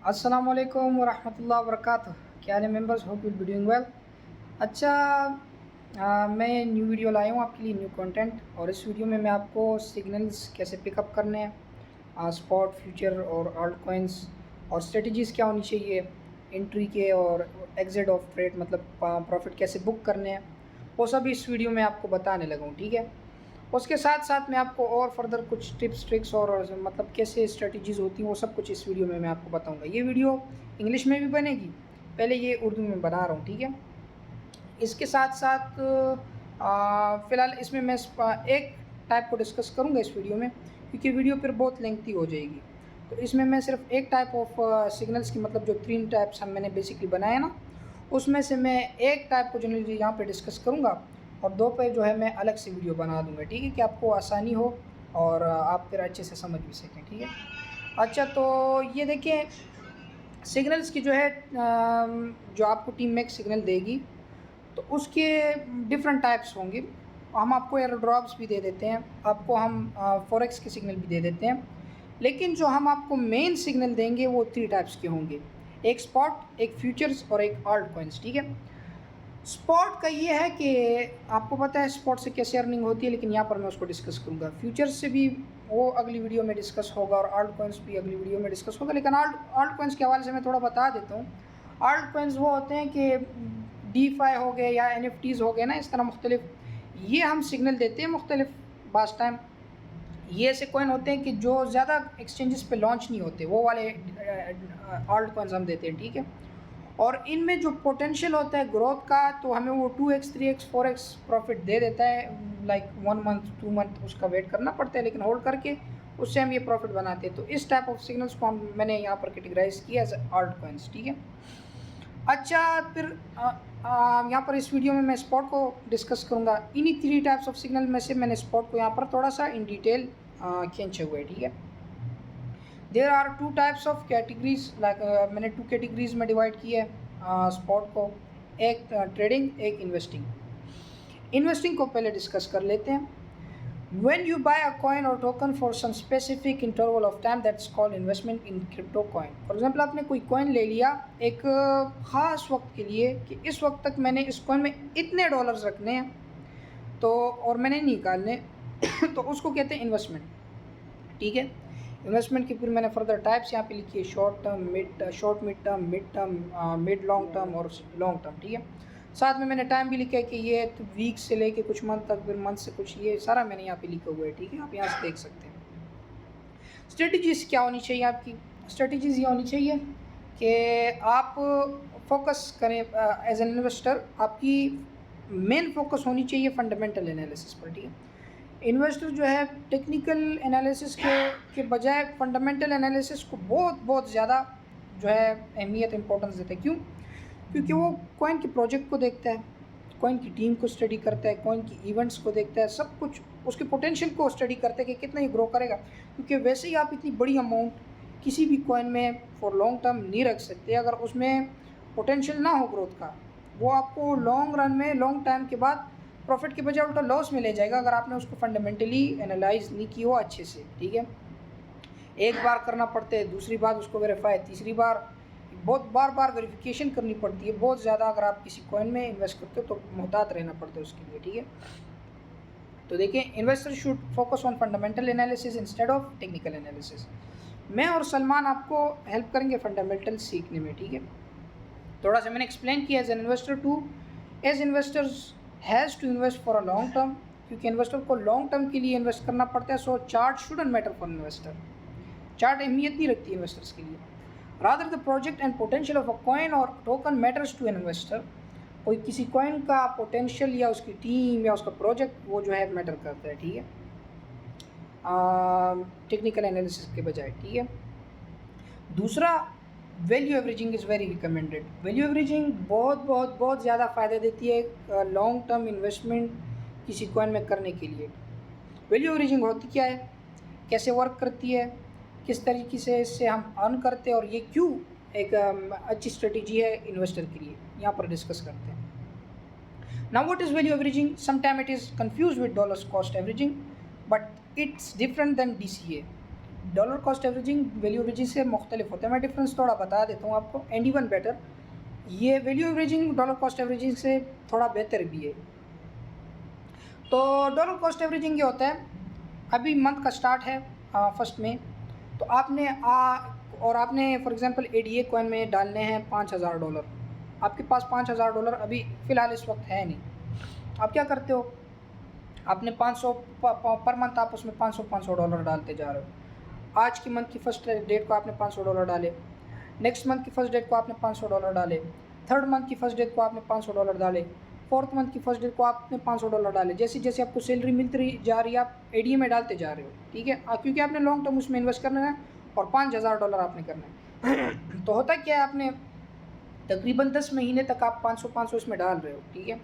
अस्सलाम वालेकुम वरहमतुल्लाहि वबरकातुह। क्या हाल है members, hope will be doing well. अच्छा, मैं न्यू वीडियो लाया हूँ आपके लिए, न्यू कंटेंट। और इस वीडियो में मैं आपको सिग्नल्स कैसे पिकअप करने हैं, स्पॉट, फ्यूचर और आल्ट कॉइन्स, और स्ट्रेटजीज़ क्या होनी चाहिए एंट्री के, और एग्जिट ऑफ ट्रेड मतलब प्रॉफिट कैसे बुक करने हैं, वो सब इस वीडियो में आपको बताने लगा हूँ। ठीक है, उसके साथ साथ मैं आपको और फर्दर कुछ टिप्स ट्रिक्स और मतलब कैसे स्ट्रेटजीज़ होती हैं वो सब कुछ इस वीडियो में मैं आपको बताऊंगा। ये वीडियो इंग्लिश में भी बनेगी, पहले ये उर्दू में बना रहा हूँ। ठीक है, इसके साथ साथ फ़िलहाल इसमें मैं एक टाइप को डिस्कस करूँगा इस वीडियो में, क्योंकि वीडियो फिर बहुत लेंथी हो जाएगी। तो इसमें मैं सिर्फ एक टाइप ऑफ सिग्नल्स की, मतलब जो 3 टाइप्स हम मैंने बेसिकली बनाए ना, उसमें से मैं एक टाइप को जनरली यहाँ पे डिस्कस करूँगा, और 2 पे जो है मैं अलग से वीडियो बना दूँगा। ठीक है, कि आपको आसानी हो और आप फिर अच्छे से समझ भी सकें। ठीक है, अच्छा तो ये देखिए, सिग्नल्स की जो है जो आपको टीम में एक सिग्नल देगी तो उसके डिफरेंट टाइप्स होंगे। हम आपको एयर ड्रॉप्स भी दे देते हैं, आपको हम फॉरेक्स के सिग्नल भी दे देते हैं, लेकिन जो हम आपको मेन सिग्नल देंगे वो 3 टाइप्स के होंगे, एक स्पॉट, एक फ्यूचर्स और एक आल्ट कॉइन्स। ठीक है, स्पॉट का ये है कि आपको पता है स्पॉट से कैसे अर्निंग होती है, लेकिन यहाँ पर मैं उसको डिस्कस करूँगा। फ्यूचर्स से भी वो अगली वीडियो में डिस्कस होगा, और आल्ट कॉइन्स भी अगली वीडियो में डिस्कस होगा। लेकिन आल्ट कॉइन्स के हवाले से मैं थोड़ा बता देता हूँ। आल्ट कॉइन्स वो होते हैं कि डीफाई हो गए या एनएफटीज़ हो गए ना, इस तरह मुख्तलिफ ये हम सिग्नल देते हैं मुख्तलिफ बास टाइम। ये ऐसे कॉइन होते हैं कि जो ज़्यादा एक्सचेंजेस पे लॉन्च नहीं होते, वो वाले आल्ट कॉइन्स हम देते हैं। ठीक है, और इनमें जो पोटेंशियल होता है ग्रोथ का, तो हमें वो 2x 3x 4x प्रॉफिट दे देता है। लाइक 1 मंथ 2 मंथ उसका वेट करना पड़ता है, लेकिन होल्ड करके उससे हम ये प्रॉफिट बनाते हैं। तो इस टाइप ऑफ सिग्नल्स को हम मैंने यहाँ पर कैटेगराइज किया एज आल्ट कॉइन्स। ठीक है, अच्छा फिर यहाँ पर इस वीडियो में मैं स्पॉट को डिस्कस करूँगा। इन्हीं 3 टाइप्स ऑफ सिग्नल में से मैंने स्पॉट को यहाँ पर थोड़ा सा इन डिटेल खींचे हुए। ठीक है, there are 2 types of categories, like मैंने 2 कैटेगरीज में डिवाइड किया है स्पॉट को, एक ट्रेडिंग, एक इन्वेस्टिंग। इन्वेस्टिंग को पहले डिस्कस कर लेते हैं। When you buy a coin or token for some specific interval of time, that's called investment in crypto coin. For example, आपने कोई कॉइन ले लिया एक ख़ास वक्त के लिए, कि इस वक्त तक मैंने इस कॉइन में इतने डॉलर्स रखने हैं, तो और मैंने निकालने तो उसको कहते हैं इन्वेस्टमेंट। ठीक है, इन्वेस्टमेंट की फिर मैंने फर्दर टाइप्स यहाँ पे लिखी है, short term, mid term, mid long term और लॉन्ग टर्म। ठीक है, साथ में मैंने टाइम भी लिखा है कि ये वीक से लेके कुछ मंथ तक, फिर मंथ से कुछ, ये सारा मैंने यहाँ पे लिखा हुआ है। ठीक है, आप यहाँ से देख सकते हैं। स्ट्रेटजीज क्या होनी चाहिए आपकी? स्ट्रेटजीज ये होनी चाहिए कि आप फोकस करें एज एन इन्वेस्टर, आपकी मेन फोकस होनी चाहिए फंडामेंटल एनालिसिस पर। ठीक है, इन्वेस्टर जो है टेक्निकल एनालिसिस के बजाय फंडामेंटल एनालिसिस को बहुत बहुत ज़्यादा जो है अहमियत, इंपॉर्टेंस देता है। क्यों? क्योंकि वो कॉइन के प्रोजेक्ट को देखता है, कॉइन की टीम को स्टडी करता है, कॉइन की इवेंट्स को देखता है, सब कुछ उसके पोटेंशियल को स्टडी करता है कि कितना ही ग्रो करेगा। क्योंकि वैसे ही आप इतनी बड़ी अमाउंट किसी भी कॉइन में फॉर लॉन्ग टर्म नहीं रख सकते अगर उसमें पोटेंशियल ना हो ग्रोथ का। वो आपको लॉन्ग रन में, लॉन्ग टाइम के बाद प्रॉफिट के बजाय उल्टा लॉस में ले जाएगा, अगर आपने उसको फंडामेंटली एनालाइज नहीं की हो अच्छे से। ठीक है, एक बार करना पड़ता है, दूसरी बार उसको वेरीफाई, तीसरी बार बहुत बार बार वेरिफिकेशन करनी पड़ती है बहुत ज़्यादा। अगर आप किसी कॉइन में इन्वेस्ट करते हो तो मुहतात रहना पड़ता है उसके लिए। ठीक है, तो देखिए, investor should focus on fundamental analysis instead of technical analysis. मैं और सलमान आपको हेल्प करेंगे फंडामेंटल सीखने में। ठीक है, थोड़ा सा मैंने एक्सप्लेन किया, as an investor to, as investors has to invest for a long term, क्योंकि इन्वेस्टर को लॉन्ग टर्म के लिए इन्वेस्ट करना पड़ता है। So chart shouldn't matter for investor, chart अहमियत नहीं रखती इन्वेस्टर्स के लिए। Rather the project and potential of a coin और token matters to an investor. कोई किसी कॉइन का पोटेंशियल या उसकी टीम या उसका प्रोजेक्ट, वो जो है मैटर करता है। ठीक है, टेक्निकल एनालिसिस के बजाय। ठीक है, दूसरा, value averaging is very recommended. Value averaging बहुत बहुत बहुत ज़्यादा फ़ायदा देती है लॉन्ग टर्म इन्वेस्टमेंट किसी कॉइन में करने के लिए। वैल्यू एवरेजिंग होती क्या है, कैसे वर्क करती है, किस तरीके से इससे हम अर्न करते हैं, और ये क्यों एक अच्छी स्ट्रेटजी है इन्वेस्टर के लिए, यहाँ पर डिस्कस करते हैं। Now what is value averaging? Sometime it is confuse with dollars cost averaging, but it's different then DCA। Dollar cost averaging value averaging से मुख्तलिफ होता है। मैं डिफरेंस थोड़ा बता देता हूँ आपको, एंड इवन बेटर। ये value averaging dollar cost averaging से थोड़ा बेहतर भी है। तो डॉलर कॉस्ट एवरेजिंग ये होता है, अभी मंथ का स्टार्ट है फर्स्ट में, तो आपने और आपने फॉर एग्जांपल एडीए कॉइन में डालने हैं $5000। आपके पास $5000 अभी फ़िलहाल इस वक्त है नहीं। आप क्या करते हो, आपने 500 पर मंथ आप उसमें $500 डालते जा रहे हो। आज की मंथ की फर्स्ट डेट को आपने $500 डाले, नेक्स्ट मंथ की फर्स्ट डेट को आपने $500 डाले, थर्ड मंथ की फर्स्ट डेट को आपने $500 डाले, फोर्थ मंथ की फर्स्ट डेट को आपने $500 डाले। जैसे जैसे आपको सैलरी मिलती रही जा रही है आप एडीए में डालते जा रहे हो, ठीक है, क्योंकि आपने लॉन्ग टर्म उसमें इन्वेस्ट करना है और $5000 आपने करना है। तो होता क्या है, आपने तकरीबन 10 महीने तक आप 500 इसमें डाल रहे हो, ठीक है।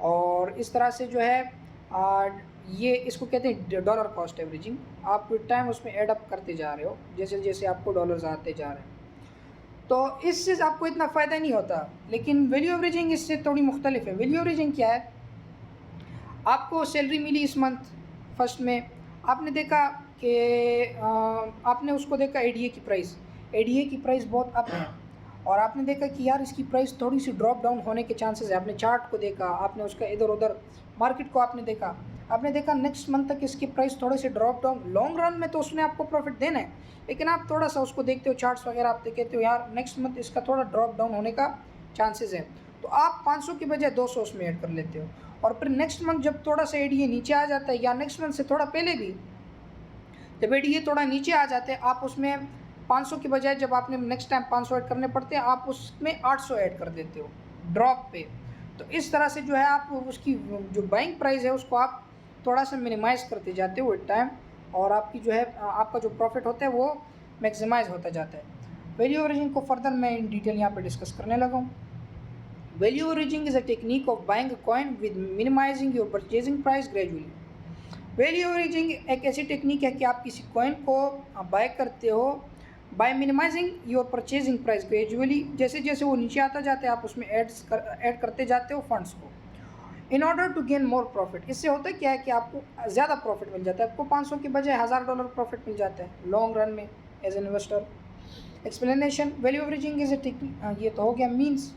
और इस तरह से जो है ये इसको कहते हैं डॉलर कॉस्ट एवरेजिंग। आप टाइम उसमें एड अप करते जा रहे हो जैसे जैसे आपको डॉलर्स आते जा रहे हैं। तो इससे आपको इतना फ़ायदा नहीं होता, लेकिन वैल्यू एवरेजिंग इससे थोड़ी मुख्तलिफ है। वैल्यू एवरेजिंग क्या है, आपको सैलरी मिली इस मंथ फर्स्ट में, आपने देखा कि आपने उसको देखा एडीए की प्राइस बहुत अप है, और आपने देखा कि यार इसकी प्राइस थोड़ी सी ड्रॉप डाउन होने के चांसेस है। आपने चार्ट को देखा, आपने उसका इधर उधर मार्केट को आपने देखा नेक्स्ट मंथ तक इसकी प्राइस थोड़े से ड्रॉप डाउन। लॉन्ग रन में तो उसने आपको प्रॉफिट देना है, लेकिन आप थोड़ा सा उसको देखते हो चार्ट्स वगैरह, आप कहते हो यार नेक्स्ट मंथ इसका थोड़ा ड्रॉप डाउन होने का चांसेस है, तो आप 500 की बजाय 200 उसमें ऐड कर लेते हो। और फिर नेक्स्ट मंथ जब थोड़ा सा एडीए नीचे आ जाता है, या नेक्स्ट मंथ से थोड़ा पहले भी जब एडीए थोड़ा नीचे आ जाते हैं, आप उसमें 500 की बजाय जब आपने नेक्स्ट टाइम 500 ऐड करने पड़ते हैं, आप उसमें 800 ऐड कर देते हो ड्रॉप पे। तो इस तरह से जो है आप उसकी जो बाइंग प्राइस है उसको आप थोड़ा सा मिनिमाइज़ करते जाते हो विद टाइम, और आपकी जो है आपका जो प्रॉफिट होता है वो मैक्सिमाइज होता जाता है। वैल्यू एवरेजिंग को फर्दर मैं इन डिटेल यहाँ पे डिस्कस करने लगा हूँ। Value averaging is a technique of buying a coin with minimizing your purchasing price gradually. Value averaging एक ऐसी टेक्निक है कि आप किसी कॉइन को बाय करते हो buy minimizing your purchasing price gradually. जैसे जैसे वो नीचे आता जाता है आप उसमें ऐड करते जाते हो फंड्स को, in order to gain more profit. इससे होता क्या है कि आपको ज़्यादा प्रॉफिट मिल जाता है, आपको 500 की बजाय $1000 प्रॉफिट मिल जाता है लॉन्ग रन में as an investor. Explanation, value averaging is a technique, ये तो हो गया, means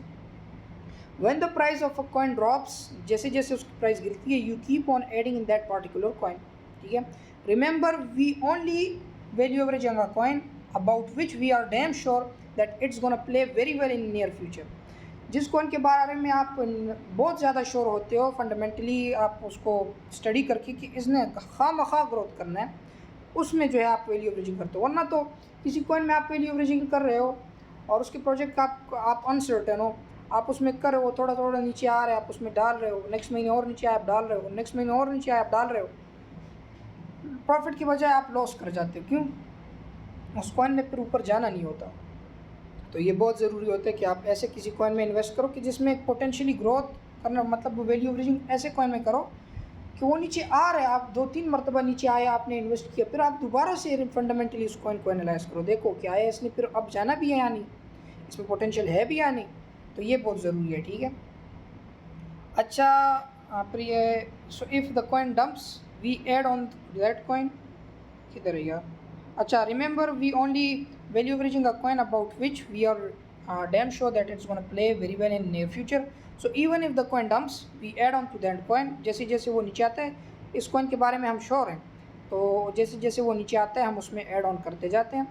when the price of a coin drops, जैसे जैसे उसकी प्राइस गिरती है, you keep on adding in that particular coin, ठीक है। Remember we only value averaging a coin about which we are damn sure that it's gonna play very well in near future. जिस coin के बारे में आप बहुत ज़्यादा sure होते हो, फंडामेंटली आप उसको स्टडी करके कि इसने खामखा ग्रोथ करना है, उसमें जो है आप वैल्यू एवरेजिंग करते हो। वरना तो किसी कॉइन में आप वैल्यू एवरेजिंग कर रहे हो और उसके प्रोजेक्ट का आप अनसर्टेन हो, आप उसमें कर रहे हो, थोड़ा थोड़ा नीचे आ रहा है आप उसमें डाल रहे हो, नेक्स्ट महीने और नीचे आए आप डाल रहे हो, नेक्स्ट महीने और नीचे आए आप डाल रहे हो, प्रॉफिट की बजाय आप लॉस कर जाते हो। क्यों? उस कॉइन ने फिर ऊपर जाना नहीं होता। तो ये बहुत ज़रूरी होता है कि आप ऐसे किसी कॉइन में इन्वेस्ट करो कि जिसमें पोटेंशियली ग्रोथ करना, मतलब वैल्यू एवरेजिंग ऐसे कॉइन में करो कि वो नीचे आ रहे हैं, आप 2-3 मरतबा नीचे आए, आपने इन्वेस्ट किया, फिर आप दोबारा से फंडामेंटली उस कॉइन को एनालाइज करो, देखो क्या है इसने फिर अब जाना भी है या नहीं, इसमें पोटेंशियल है भी या नहीं। तो ये बहुत ज़रूरी है, ठीक है। अच्छा फिर ये, so if the coin dumps we add on that coin, किधर है यार, अच्छा, remember we only value averaging a coin about which we are damn sure that it's going to play very well in near future. So even if the coin dumps, we add on to that coin. जैसे जैसे वो नीचे आता है, इस coin के बारे में हम श्योर हैं, तो जैसे जैसे वो नीचे आता है हम उसमें ऐड ऑन करते जाते हैं।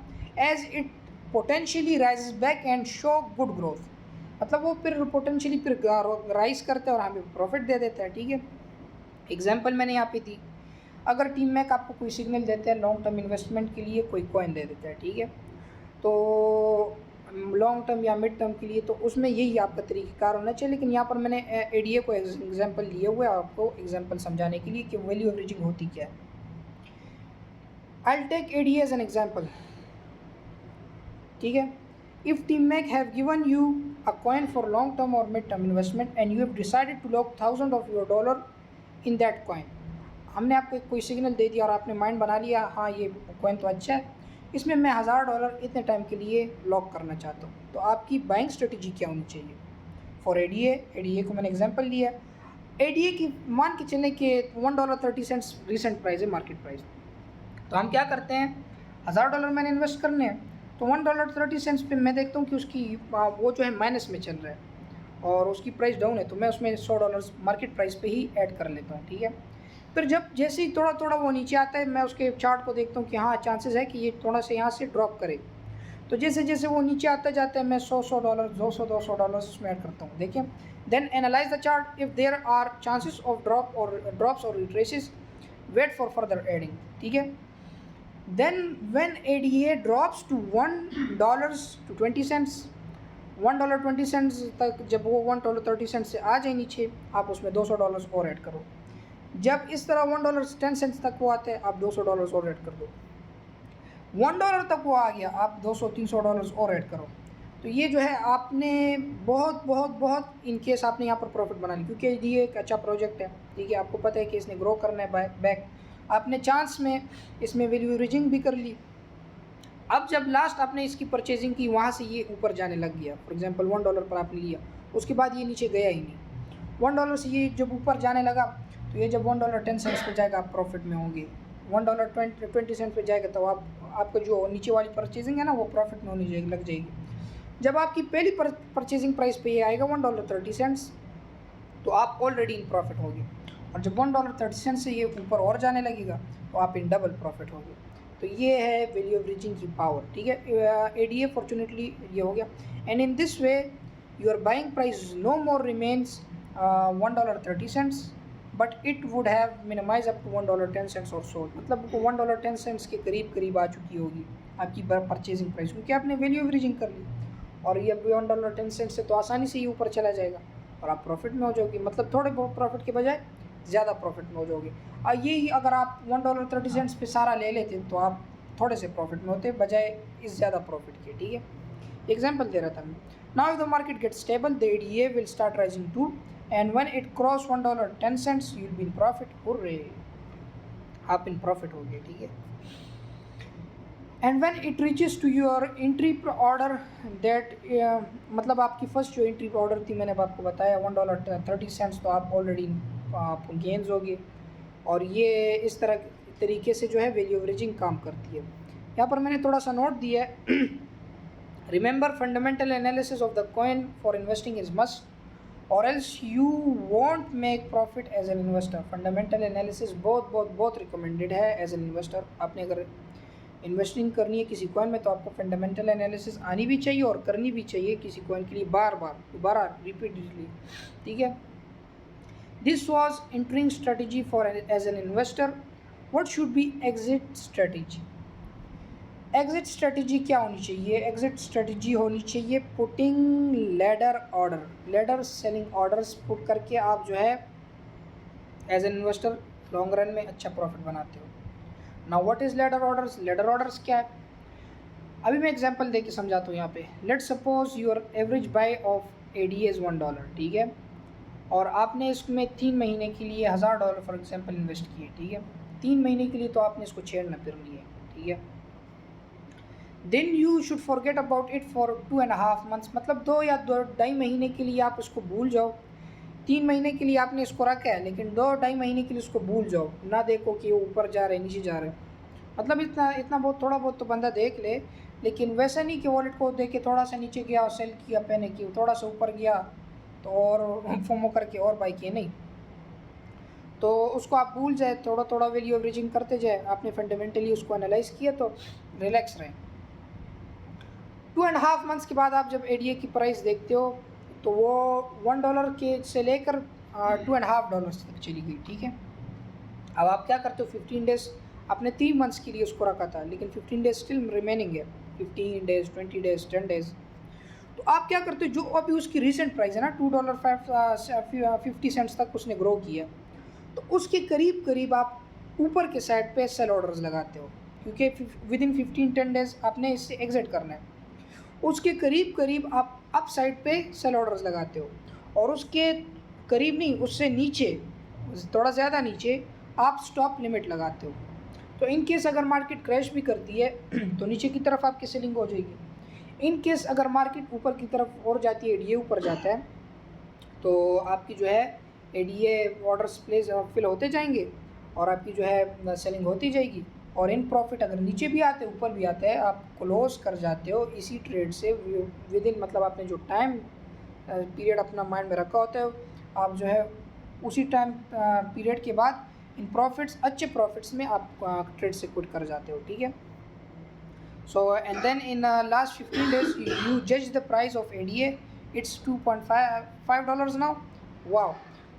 As it potentially rises back and show good growth, मतलब वो फिर पोटेंशियली फिर राइज करते हैं और हमें प्रॉफिट दे देता है, ठीक है। एग्जाम्पल मैंने यहाँ पे दी, अगर टीम मैक आपको कोई सिग्नल देते हैं लॉन्ग टर्म इन्वेस्टमेंट के लिए, कोई कॉइन दे देता है, ठीक है, तो लॉन्ग टर्म या मिड टर्म के लिए, तो उसमें यही आपका तरीक़ाकार होना चाहिए। लेकिन यहाँ पर मैंने एडीए को एग्जांपल लिए हुए आपको एग्जांपल समझाने के लिए कि वैल्यू एवरेजिंग होती क्या है। I will take ADA as an example, ठीक है। If team mac have given you a coin for long term और mid term investment and you have decided to lock $1000 of your dollar in that coin, हमने आपको कोई signal दे दिया और आपने mind बना लिया, हाँ ये कॉइन तो अच्छा है, इसमें मैं $1000 इतने टाइम के लिए लॉक करना चाहता हूँ। तो आपकी बाइंग स्ट्रेटजी क्या होनी चाहिए फॉर एडीए को मैंने एग्जांपल लिया। एडीए की मान के चलें कि $1.30 रिसेंट प्राइस है, मार्केट प्राइस। तो हम क्या करते हैं, $1000 मैंने इन्वेस्ट करने हैं, तो $1.30 पे मैं देखता हूँ कि उसकी वो जो है माइनस में चल रहा है और उसकी प्राइस डाउन है, तो मैं उसमें $100 मार्केट प्राइस पे ही ऐड कर लेता हूँ, ठीक है। फिर जब जैसे ही थोड़ा थोड़ा वो नीचे आता है, मैं उसके चार्ट को देखता हूँ कि हाँ चांसेस है कि ये थोड़ा सा यहाँ से ड्रॉप करे, तो जैसे जैसे वो नीचे आता जाता है मैं $100 $200 उसमें ऐड करता हूँ। देखिए, then analyse the chart, if there are chances of drops और retraces, wait for further adding, ठीक है। Then when ADA drops to $1.20 $1.20 तक, जब वो $1.30 से आ जाए नीचे, आप उसमें $200 और ऐड करो। जब इस तरह $1.10 तक वो आते हैं, आप $200 और ऐड कर दो। $1 तक वो आ गया, आप $200-300 और ऐड करो। तो ये जो है आपने बहुत बहुत बहुत इन केस आपने यहाँ पर प्रॉफिट बना ली, क्योंकि ये एक अच्छा प्रोजेक्ट है, ठीक है। आपको पता है कि इसने ग्रो करना है बैक, आपने चांस में इसमें वैल्यू एवरेजिंग भी कर ली। अब जब लास्ट आपने इसकी परचेजिंग की, वहाँ से ये ऊपर जाने लग गया, फॉर एग्जांपल $1 पर आपने लिया, उसके बाद ये नीचे गया ही नहीं। $1 से ये जब ऊपर जाने लगा, तो ये जब $1.10 पे जाएगा आप प्रॉफिट में होंगे, $1.20 पे जाएगा तो आपका जो नीचे वाली परचेजिंग है ना, वो प्रॉफिट में होनी जाएगी, लग जाएगी। जब आपकी पहली परचेजिंग प्राइस पे ये आएगा $1.30, तो आप ऑलरेडी इन प्रॉफिट होगे, और जब $1.30 से ये ऊपर और जाने लगेगा, तो आप इन डबल प्रॉफिट होगे। तो ये है वैल्यू एवरेजिंग की पावर, ठीक है। एडीए फॉर्चुनेटली ये हो गया, and in this way your buying price no more remains $1.30, but it would have minimize up to $1.10 और सो, मतलब $1.10 के करीब करीब आ चुकी होगी आपकी परचेजिंग प्राइस, क्योंकि आपने वैल्यू एवरेजिंग कर ली। और ये $1.10 से तो आसानी से ही ऊपर चला जाएगा और आप प्रॉफिट में हो जाओगे, मतलब थोड़े बहुत प्रॉफिट के बजाय ज़्यादा प्रॉफिट में हो जाओगे। यही अगर आप $1.30 पे सारा ले लेते तो आप थोड़े से प्रॉफिट में होते बजाय इस ज़्यादा प्रॉफिट के, ठीक है। एग्जाम्पल दे रहा था मैं। Now if the market get stable, the ADA will start rising to, and when it cross $1.10 you will be in profit. Hurray, आप इन प्रॉफिट हो गए, ठीक है। And when it reaches to your entry order that, मतलब आपकी first जो entry order थी, मैंने आपको बताया $1.30, तो आप ऑलरेडी आप गेन्स होगे। और ये इस तरीके से जो है वैल्यू एवरेजिंग काम करती है। यहाँ पर मैंने थोड़ा सा नोट दिया है, remember fundamental analysis of the coin for investing is must, और else you won't make profit as an investor. Fundamental analysis बहुत बहुत बहुत रिकमेंडेड है एज एन इन्वेस्टर। आपने अगर इन्वेस्टिंग करनी है किसी कॉइन में, तो आपको फंडामेंटल एनालिसिस आनी भी चाहिए और करनी भी चाहिए किसी कॉइन के लिए, बार बार दोबारा रिपीटेडली, ठीक है। This was entering strategy for as an investor. What should be exit strategy? Exit strategy क्या होनी चाहिए? एग्जिट स्ट्रेटजी होनी चाहिए putting ladder order, ladder selling orders put करके आप जो है as an investor long run में अच्छा प्रॉफिट बनाते हो। Now what is ladder orders? Ladder orders क्या है? अभी मैं एग्जांपल दे के समझाता हूँ यहाँ पे। Let suppose your average buy of ADA is $1, ठीक है, और आपने इसमें 3 महीने के लिए $1000 फॉर एग्जांपल इन्वेस्ट किए, ठीक है। 3 महीने के लिए तो आपने इसको छेड़ना फिर लिए, ठीक है। Then you should forget about it for 2.5 months, मतलब 2 या 2.5 महीने के लिए आप इसको भूल जाओ। 3 महीने के लिए आपने इसको रखा है, लेकिन 2-2.5 महीने के लिए उसको भूल जाओ, ना देखो कि वो ऊपर जा रहे हैं नीचे जा रहे हैं। मतलब इतना बहुत थोड़ा बहुत तो बंदा देख ले, लेकिन वैसा नहीं कि वॉलेट को देख के थोड़ा सा नीचे गया और सेल किया, पहने की थोड़ा सा ऊपर गया तो और फोमो करके और बाई किए, नहीं। तो उसको आप भूल जाए, थोड़ा थोड़ा वैल्यू एवरेजिंग करते जाए। आपने फंडामेंटली उसको एनालाइज किया तो रिलैक्स रहें। 2.5 मंथ्स के बाद आप जब एडीए की प्राइस देखते हो तो वो $1 के से लेकर $2.5 तक चली गई, ठीक है। अब आप क्या करते हो? 15 डेज, आपने 3 मंथ्स के लिए उसको रखा था, लेकिन 15 डेज स्टिल रिमेनिंग है, 15 डेज, 20 डेज, 10 डेज। तो आप क्या करते हो? जो अभी उसकी रिसेंट प्राइस है ना, $2.50 तक उसने ग्रो किया, तो उसके करीब करीब आप ऊपर के साइड पे सेल ऑर्डर्स लगाते हो, क्योंकि विद इन 15-10 डेज आपने इससे एग्जिट करना है। उसके करीब करीब आप अप साइड पे सेल ऑर्डर्स लगाते हो, और उसके करीब नहीं, उससे नीचे, थोड़ा ज़्यादा नीचे आप स्टॉप लिमिट लगाते हो। तो इन केस अगर मार्केट क्रैश भी करती है तो नीचे की तरफ आपकी सेलिंग हो जाएगी। इन केस अगर मार्केट ऊपर की तरफ और जाती है, एडीए ऊपर जाता है, तो आपकी जो है एडीए ऑर्डर्स प्लेस फिल होते जाएंगे और आपकी जो है सेलिंग होती जाएगी, और इन प्रॉफिट अगर नीचे भी आते ऊपर भी आता है, आप क्लोज कर जाते हो इसी ट्रेड से विद इन, मतलब आपने जो टाइम पीरियड अपना माइंड में रखा होता है, आप जो है उसी टाइम पीरियड के बाद इन प्रॉफिट्स, अच्छे प्रॉफिट्स में आप ट्रेड से क्विट कर जाते हो, ठीक है। So and then in last 15 days you judge the price of ADA, it's $2.5 now. Wow.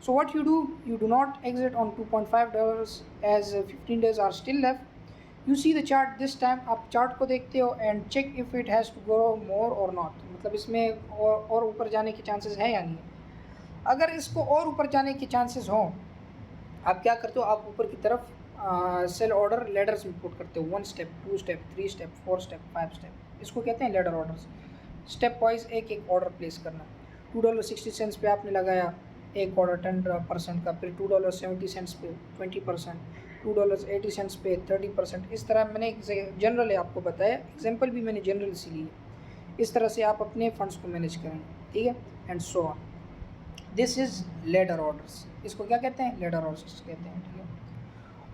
So what you do not exit on $2.5 as 15 days are still left. You see the chart this time, आप chart को देखते हो and check if it has to grow more or not, मतलब इसमें और ऊपर जाने के चांसेस है या नहीं। अगर इसको और ऊपर जाने के चांसेस हों, आप क्या करते हो, आप ऊपर की तरफ सेल ऑर्डर लेडर्स में पुट करते हो, 1 step 2 step 3 step 4 step 5 step, इसको कहते हैं लेडर ऑर्डर्स। स्टेप वाइज एक एक ऑर्डर प्लेस करना। $2.60 पे आपने लगाया एक ऑर्डर 10% का, फिर $2.70 पे 20%, $2.80 पे 30%। इस तरह मैंने जनरल आपको बताया, एग्जाम्पल भी मैंने जनरल से ली है। इस तरह से आप अपने फंड्स को मैनेज करेंगे, ठीक है, and so on. This is ladder orders, इसको क्या कहते हैं, लेडर ऑर्डर्स कहते हैं, ठीक है।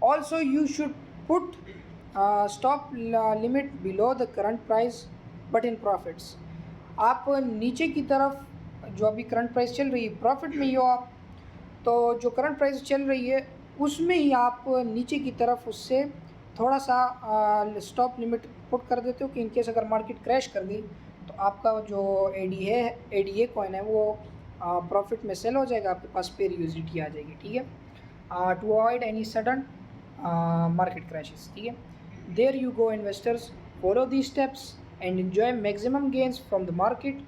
Also you should put stop limit below the current price but in profits। आप नीचे की तरफ जो अभी करंट प्राइस चल रही है, प्रॉफिट में ही हो आप, तो जो करंट प्राइस चल रही है उसमें ही आप नीचे की तरफ उससे थोड़ा सा स्टॉप लिमिट पुट कर देते हो कि इनकेस अगर मार्केट क्रैश कर गई तो आपका जो ADA कॉइन है वो प्रॉफिट में सेल हो जाएगा, आपके पास पेयर यूजिटी आ जाएगी, ठीक है। To avoid any sudden market crashes, ठीक है। There you go investors, follow these steps and enjoy maximum gains from the market।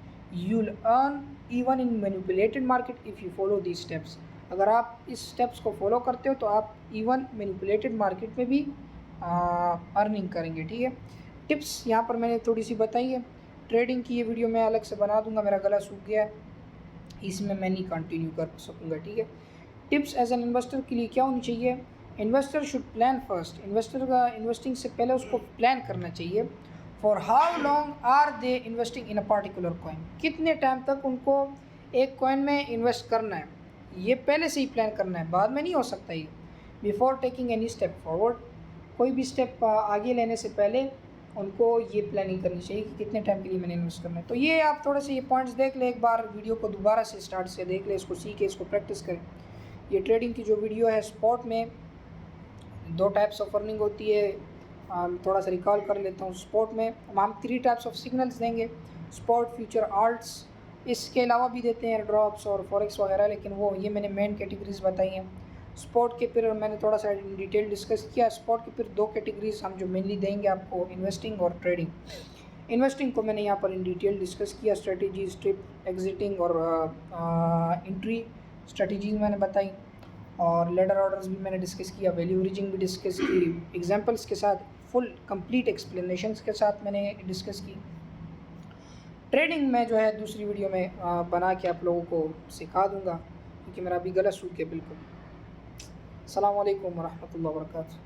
You'll earn even in manipulated market if you follow these steps। अगर आप इस steps को follow करते हो तो आप इवन मैनिपुलेटेड मार्केट में भी अर्निंग करेंगे, ठीक है। टिप्स यहाँ पर मैंने थोड़ी सी बताई है, ट्रेडिंग की ये वीडियो मैं अलग से बना दूंगा, मेरा गला सूख गया है, इसमें मैं नहीं कंटिन्यू कर सकूँगा, ठीक है। टिप्स एज एन इन्वेस्टर के लिए क्या होनी चाहिए, investor should plan first. Investor का इन्वेस्टिंग से पहले उसको प्लान करना चाहिए। For how long are they investing in a particular coin, कितने टाइम तक उनको एक कॉइन में इन्वेस्ट करना है, ये पहले से ही प्लान करना है, बाद में नहीं हो सकता ये। Before taking any step forward, कोई भी स्टेप आगे लेने से पहले उनको ये प्लानिंग करनी चाहिए कि कितने टाइम के लिए मैंने इन्वेस्ट करना है। तो ये आप थोड़े से ये पॉइंट्स देख लें, एक बार वीडियो को दोबारा से स्टार्ट से देख लें, इसको सीखें, इसको प्रैक्टिस करें। ये ट्रेडिंग की जो वीडियो है, स्पॉट में 2 टाइप्स ऑफ अर्निंग होती है, थोड़ा सा रिकॉल कर लेता हूँ। स्पॉट में हम 3 टाइप्स ऑफ सिग्नल्स देंगे, स्पॉट, फ्यूचर, आल्ट्स, इसके अलावा भी देते हैं ड्रॉप्स और फॉरेक्स वगैरह, लेकिन वो ये मैंने मेन कैटेगरीज बताई हैं। स्पॉट के फिर मैंने थोड़ा सा इन डिटेल डिस्कस किया। स्पॉट के फिर 2 कैटेगरीज हम जो मेनली देंगे आपको, इन्वेस्टिंग और ट्रेडिंग। इन्वेस्टिंग को मैंने यहाँ पर इन डिटेल डिस्कस किया, स्ट्रेटजी, स्ट्रिप, एग्जिटिंग और एंट्री स्ट्रेटजीज मैंने बताई, और लेडर ऑर्डर्स भी मैंने डिस्कस किया, वैल्यू रीजिंग भी डिस्कस की, एग्जांपल्स के साथ, फुल कंप्लीट एक्सप्लेनेशंस के साथ मैंने डिस्कस की। ट्रेडिंग में जो है दूसरी वीडियो में बना के आप लोगों को सिखा दूंगा, क्योंकि मेरा अभी गला सूख गया बिल्कुल। अस्सलाम वालेकुम वरहमतुल्लाहि वबरकातुहू।